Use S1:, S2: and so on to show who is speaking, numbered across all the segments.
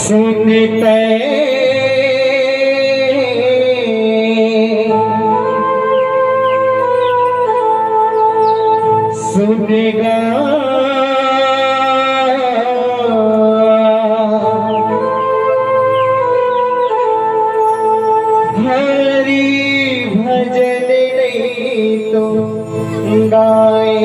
S1: सुनते सुनेगा हरि भजन नहीं तो गाए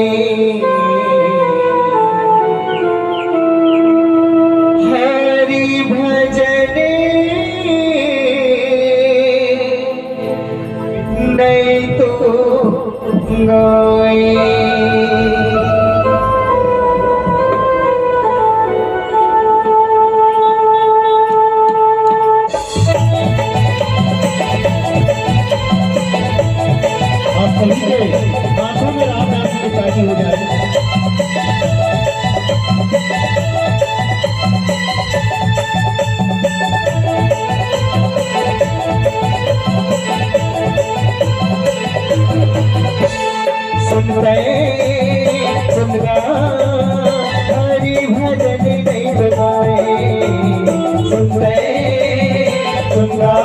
S1: नहीं तो गाए। आप सभी के आंखों में रात आंसू की पैदा हो जाए। सुनगा हरि भजन नहीं गाए। सुनगा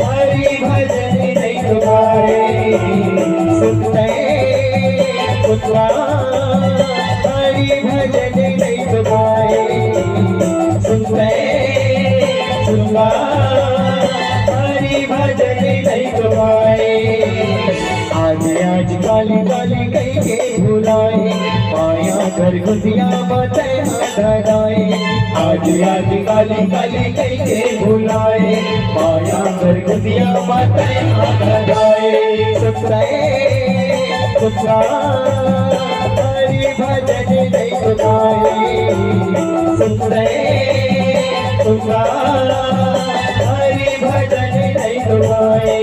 S1: हरि भजन नहीं गाए। सुनगा हरि भजन नहीं गाए। सुनगा हरि भजन नहीं गाए। आज काली काली कई के भुलाए माया घर गुदिया बताए डराए। आज काली काली कई के भुलाए माया घर गुदिया बताए डराए। सुनगा हरि भजन नहीं गाए। सुनगा हरि भजन नहीं गाए।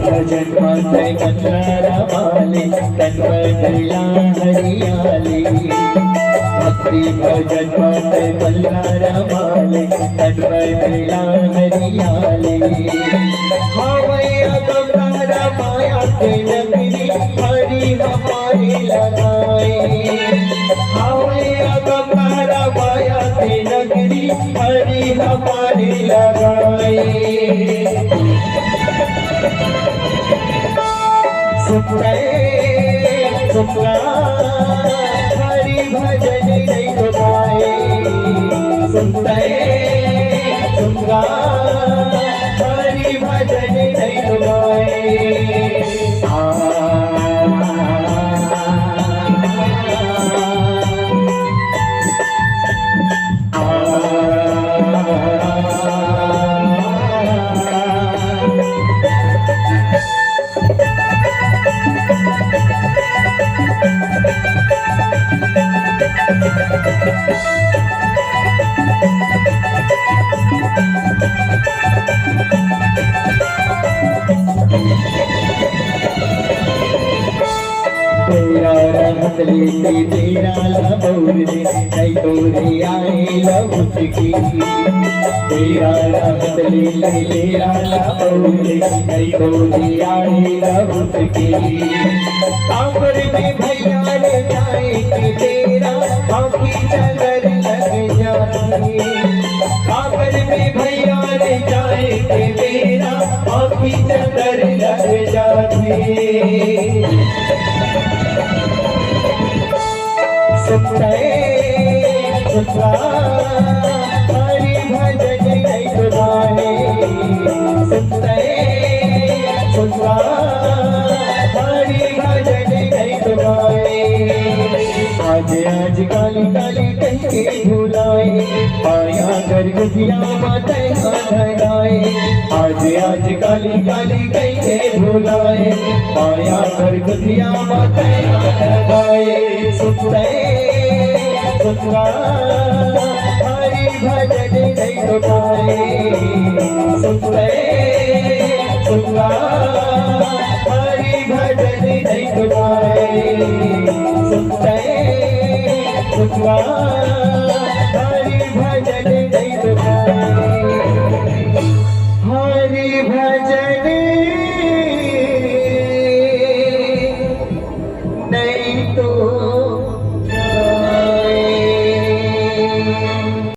S1: भजन माते कंदरा वाले तन्वला हरियाली। भक्ति भजन माते कंदरा वाले तन्वला हरियाली। हवैया कंदरा माया के नगरी हरि हमारी लगाए। हवैया कंदरा माया के नगरी हरि हमारी लगाए। सुनगा हरि भजन नहीं गाए। सुनगा हरि भजन नहीं गाए। तेरा रहमत लेते तेरा लबौर दे नहीं तोरे आए लबुत की। तेरा रहमत लेते तेरा लबौर दे नहीं तोरे आए लबुत की। कांवर में भैया ने जाए कि तेरा आँखी नजर लग जाती। कांवर में भैया ने जाए कि तेरा आँखी नजर लग जाती। सुनगा कर गुजिया माते धगाए आज आज काली काली कैसे भुलाए पाया कर गुजिया माते धगाए सुनते सुनवा हरि भजन नहीं तो पाए सुनते सुनवा हरि भजन नहीं तो पाए सुनते सुनवा